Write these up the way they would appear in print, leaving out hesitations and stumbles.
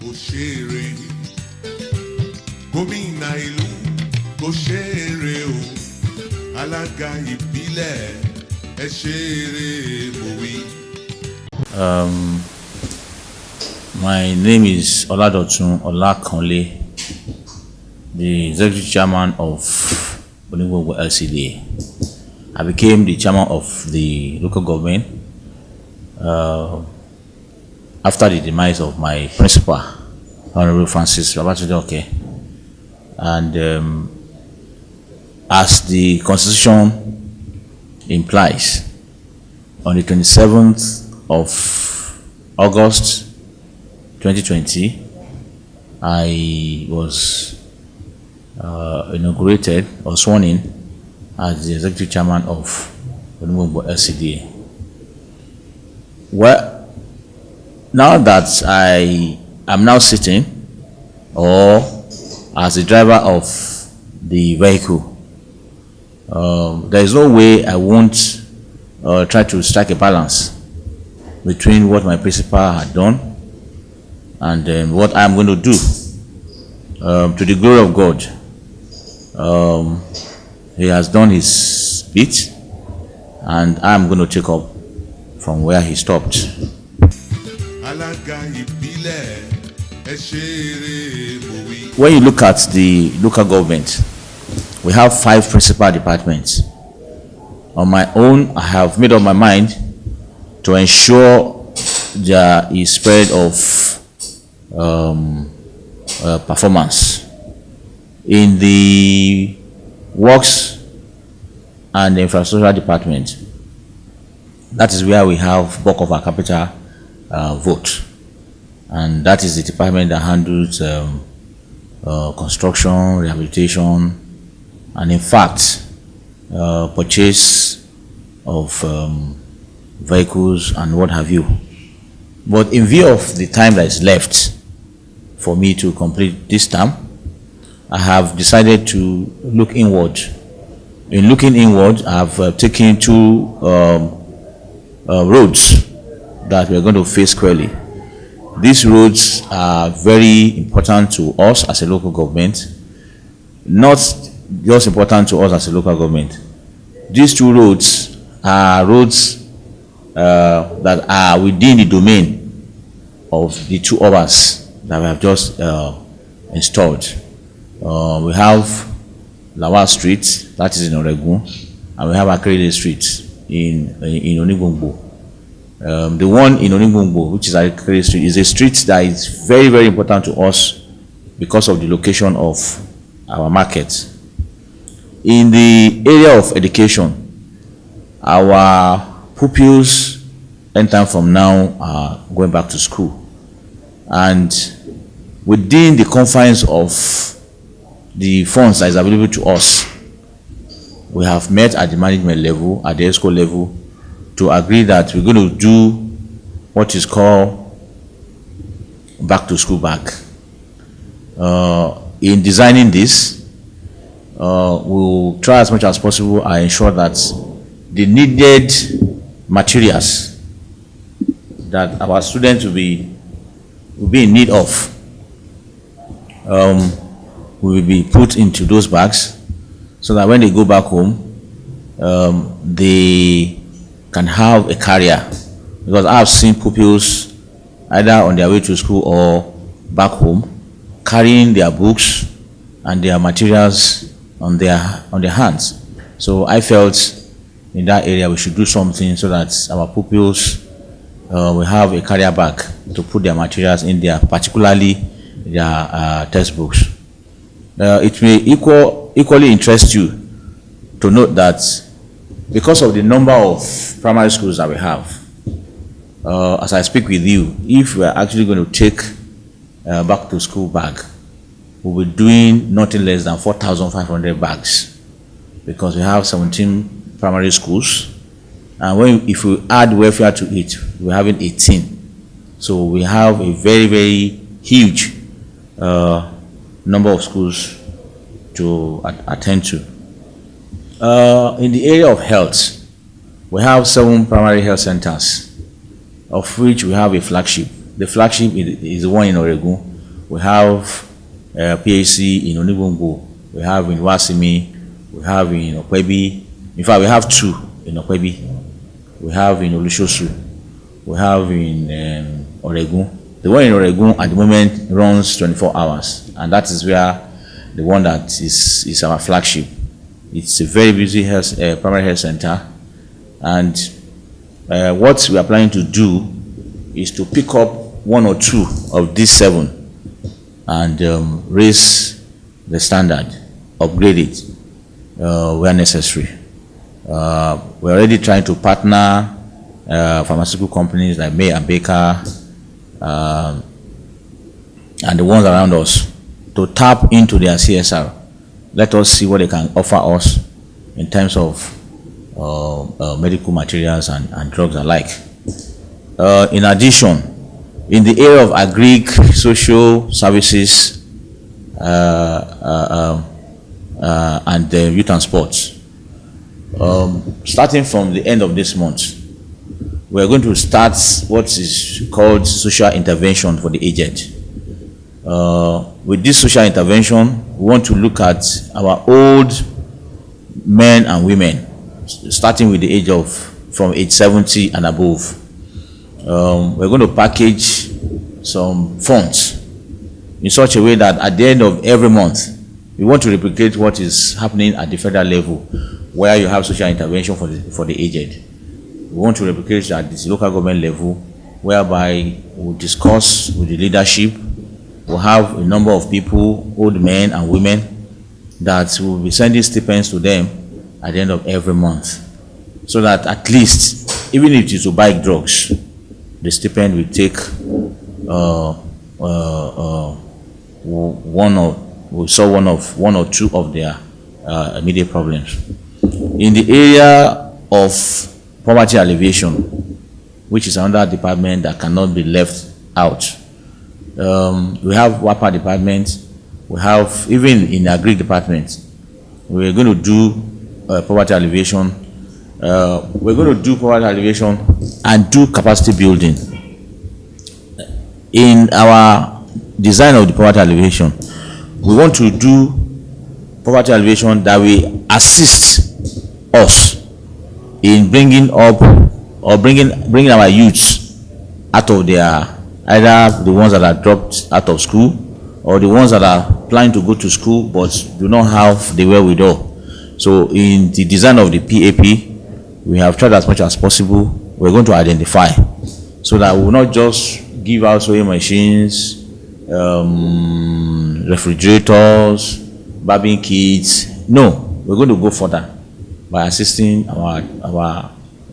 òṣèré gómìnà ìlú òṣèré o alága ìbílẹ̀ ẹ ṣeré mòwe. My name is Oladotun Olakanle, the executive chairman of Olakanle LCDA. I became the chairman of the local government after the demise of my principal, Honorable Francis Babatunde. And as the constitution implies, on the 27th of August 2020, I was inaugurated or sworn in as the executive chairman of Olakanle LCDA. Well, now that I am now sitting, or as the driver of the vehicle, there is no way I won't try to strike a balance between what my principal had done and what I'm going to do to the glory of God. He has done his bit, and I'm going to take up from where he stopped. When you look at the local government, we have 5 principal departments. On my own, I have made up my mind to ensure there is spread of performance in the works and infrastructure department. That is where we have bulk of our capital vote, and that is the department that handles construction, rehabilitation, and in fact purchase of vehicles and what have you. But in view of the time that is left for me to complete this term, I have decided to look inward. In looking inward, I have taken 2 roads that we are going to face squarely. These roads are very important to us as a local government, not just important to us as a local government. These 2 roads are roads that are within the domain of the 2 others that we have just installed. We have Lawal Street, that is in Oregun, and we have Akrele Street in Onigbongbo. The one in Onigbongbo, which is Akrele Street, is a street that is very, very important to us because of the location of our market. In the area of education, our pupils anytime from now are going back to school, and within the confines of the funds that is available to us, we have met at the management level, at the ESCO level, to agree that we're going to do what is called back to school bag. In designing this, we'll try as much as possible and ensure that the needed materials that our students will be in need of will be put into those bags, so that when they go back home, they can have a carrier. Because I've seen pupils either on their way to school or back home carrying their books and their materials on their hands. So I felt in that area we should do something so that our pupils will have a carrier bag to put their materials in there, particularly their textbooks. It may equally interest you to note that because of the number of primary schools that we have, as I speak with you, if we are actually going to take back to school bag, we'll be doing nothing less than 4,500 bags, because we have 17 primary schools, and if we add welfare to it, we're having 18. So we have a very, very huge number of schools to attend to. In the area of health, we have 7 primary health centers, of which we have a flagship. The flagship is the one in Oregun, we have PAC in Onibungu, we have in Wasimi, we have in Okwebi. In fact, we have 2 in Okwebi. We have in Olushosu, we have in Oregun. The one in Oregun at the moment runs 24 hours, and that is where the one that is our flagship. It's a very busy primary health center, and what we are planning to do is to pick up 1 or 2 of these 7 and raise the standard, upgrade it where necessary. We're already trying to partner pharmaceutical companies like May and Baker and the ones around us to tap into their CSR. Let us see what they can offer us in terms of medical materials and drugs alike. In addition, in the area of agri, social services, and youth and sports, starting from the end of this month, we are going to start what is called social intervention for the aged. With this social intervention, we want to look at our old men and women, starting with the age of from age 70 and above. We're going to package some funds in such a way that at the end of every month, we want to replicate what is happening at the federal level, where you have social intervention for the aged. We want to replicate at the local government level, whereby we'll discuss with the leadership. We'll have a number of people, old men and women, that will be sending stipends to them at the end of every month, so that at least, even if it is to buy drugs, the stipend will take one or two of their immediate problems. In the area of poverty alleviation, which is another department that cannot be left out, we have WAPA department, we have, even in the agri department, we're going to do poverty alleviation. We're going to do poverty alleviation and do capacity building. In our design of the poverty alleviation, we want to do poverty alleviation that will assist us in bringing up or bringing our youths out of their, either the ones that are dropped out of school or the ones that are planning to go to school but do not have the wherewithal. So in the design of the PAP, we have tried as much as possible. We're going to identify so that we will not just give out sewing machines, refrigerators, barbing kits. No, we're going to go further by assisting our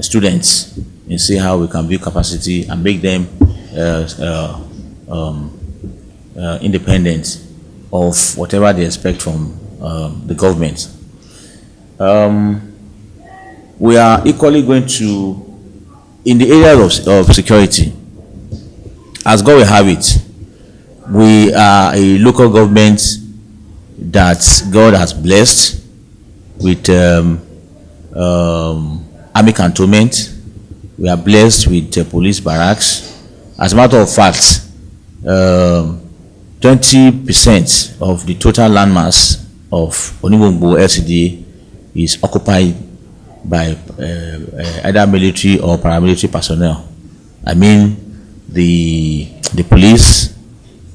students and see how we can build capacity and make them independent of whatever they expect from the government. We are equally going to, in the area of security, as God will have it, we are a local government that God has blessed with army cantonment. We are blessed with police barracks. As a matter of fact, 20% of the total landmass of Onibungu LCD is occupied by either military or paramilitary personnel. I mean the police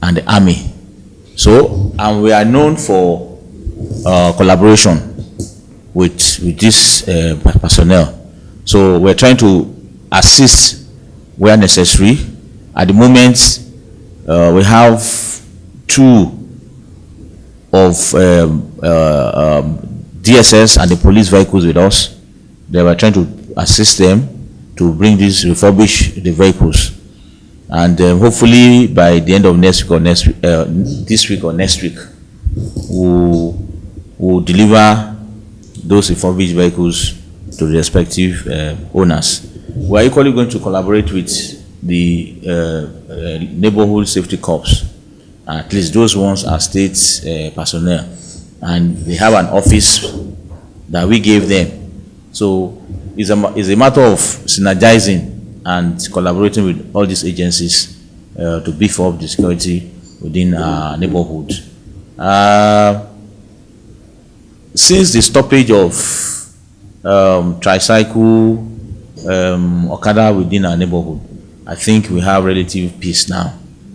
and the army. So, and we are known for collaboration with this personnel. So we're trying to assist where necessary. At the moment, we have 2 of DSS and the police vehicles with us. They were trying to assist them to bring these, refurbish the vehicles, and hopefully by the end of next week or this week or next week, we'll deliver those refurbished vehicles to the respective owners. We are equally going to collaborate with the neighborhood safety corps. At least those ones are state personnel, and they have an office that we gave them. So it's a matter of synergizing and collaborating with all these agencies to beef up the security within our neighborhood. Since the stoppage of tricycle, Okada within our neighborhood, I think we have relative peace now.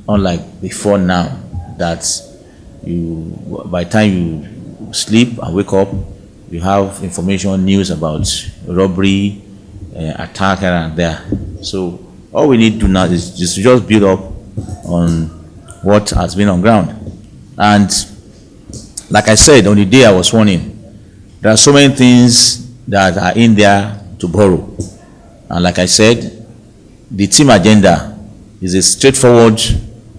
Unlike before now, that by the time you sleep and wake up, you have information, news about robbery, attack here and there. So all we need to do now is just build up on what has been on ground. And like I said, on the day I was sworn in, there are so many things that are in there to borrow. And like I said, the team agenda is a straightforward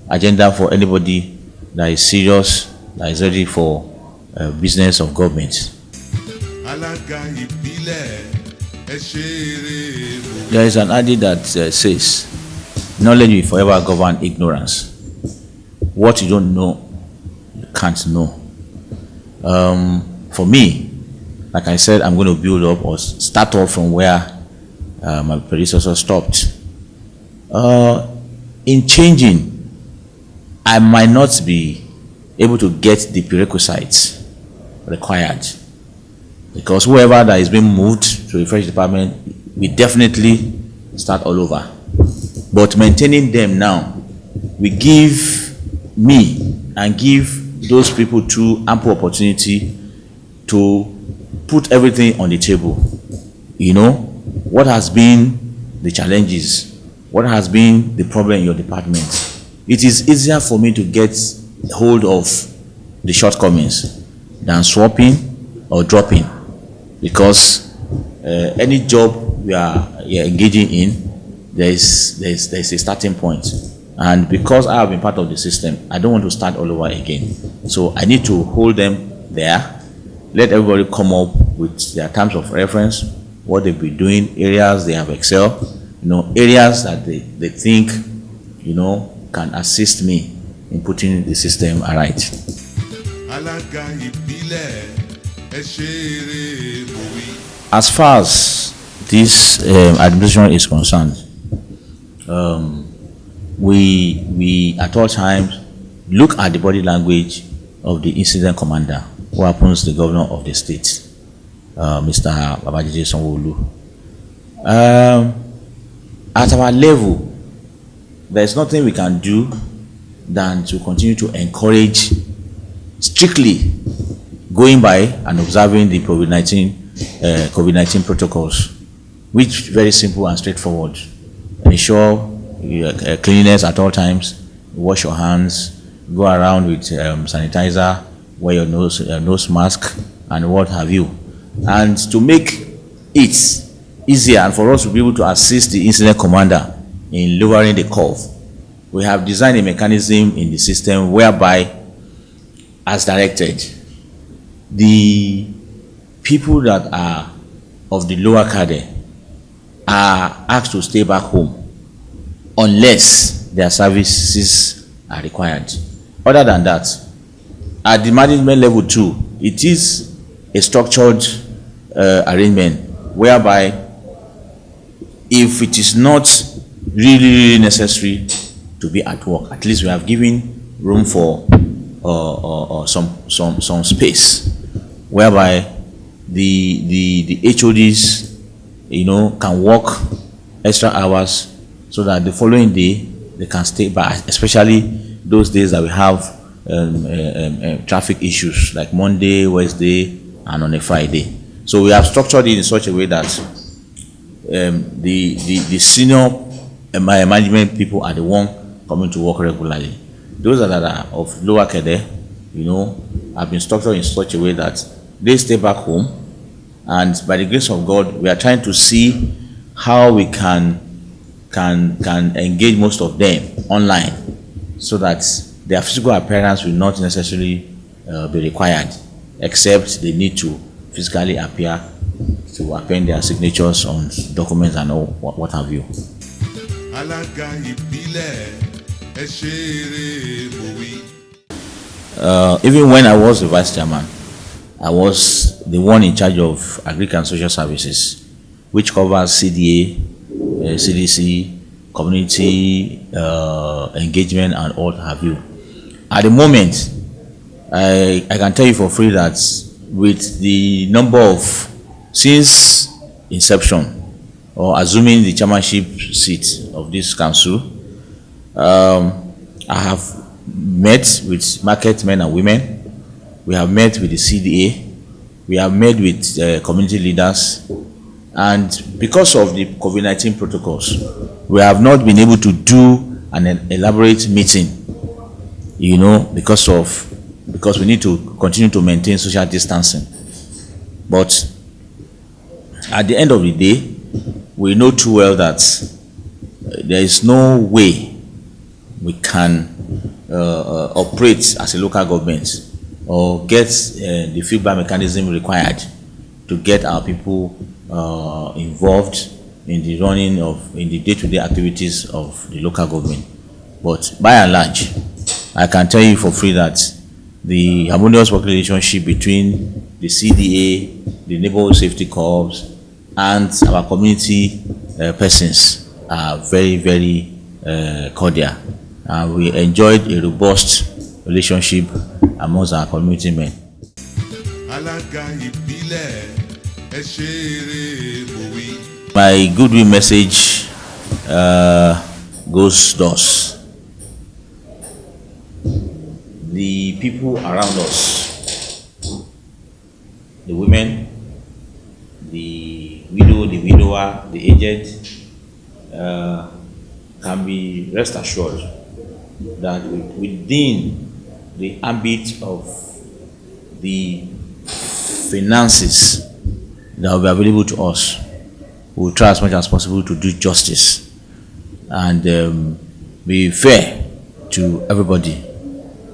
agenda for anybody that is serious, that is ready for business of government. There is an adage that says, knowledge will forever govern ignorance. What you don't know, you can't know. For me, like I said, I'm going to build up or start off from where my predecessor stopped. In changing, I might not be able to get the prerequisites required, because whoever that is being moved to a fresh department, we definitely start all over. But maintaining them now, we give me and give those people too ample opportunity to put everything on the table. You know, what has been the challenges? What has been the problem in your department? It is easier for me to get hold of the shortcomings than swapping or dropping, because any job we are engaging in, there is a starting point. And because I have been part of the system, I don't want to start all over again. So I need to hold them there, let everybody come up with their terms of reference, what they've been doing, areas they have excelled, areas that they think, can assist me in putting the system aright. As far as this administration is concerned, we at all times look at the body language of the incident commander, who happens the governor of the state, Mr. Babajide Sanwo-Olu. At our level, there is nothing we can do than to continue to encourage strictly going by and observing the COVID-19 protocols, which very simple and straightforward. Ensure cleanliness at all times, wash your hands, go around with sanitizer, wear your nose mask, and what have you. And to make it easier and for us to be able to assist the incident commander in lowering the curve, we have designed a mechanism in the system whereby, as directed, the people that are of the lower cadre are asked to stay back home unless their services are required. Other than that, at the management level too, it is a structured arrangement whereby if it is not really necessary to be at work, at least we have given room for some space whereby the HODs can work extra hours so that the following day they can stay back, especially those days that we have traffic issues like Monday, Wednesday, and on a Friday. So we have structured it in such a way that the senior management people are the one coming to work regularly. Those that are of lower cadre, have been structured in such a way that they stay back home, and by the grace of God, we are trying to see how we can engage most of them online, so that their physical appearance will not necessarily be required, except they need to physically appear to append their signatures on documents and all what have you. Even when I was the vice chairman, I was the one in charge of Agric and Social Services, which covers CDA, CDC, community engagement, and all have you. at the moment, I can tell you for free that with the number of, since inception, or assuming the chairmanship seat of this council, I have met with market men and women. We have met with the CDA. We have met with community leaders. And because of the COVID-19 protocols, we have not been able to do an elaborate meeting, because we need to continue to maintain social distancing. But at the end of the day, we know too well that there is no way we can operate as a local government or get the feedback mechanism required to get our people involved in the running of, in the day-to-day activities of the local government. But by and large, I can tell you for free that the harmonious working relationship between the CDA, the neighborhood safety corps, and our community persons are very, very cordial. We enjoyed a robust relationship amongst our community men. My goodwill message goes thus. The people around us, the women, the widow, the widower, the aged, can be rest assured that within the ambit of the finances that will be available to us, we will try as much as possible to do justice and be fair to everybody.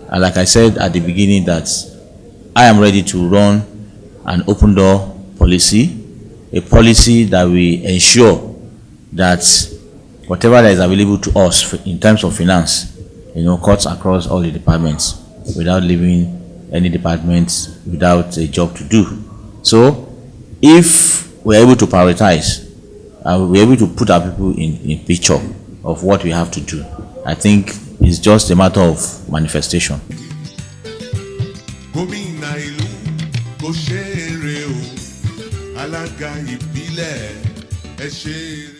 And like I said at the beginning, that I am ready to run an open door policy, a policy that will ensure that whatever that is available to us in terms of finance, cuts across all the departments without leaving any department without a job to do. So if we're able to prioritize and we're able to put our people in picture of what we have to do, I think it's just a matter of manifestation. Gómìnà ìlú kò ṣeré o, alága ìbílẹ̀ ẹ ṣe.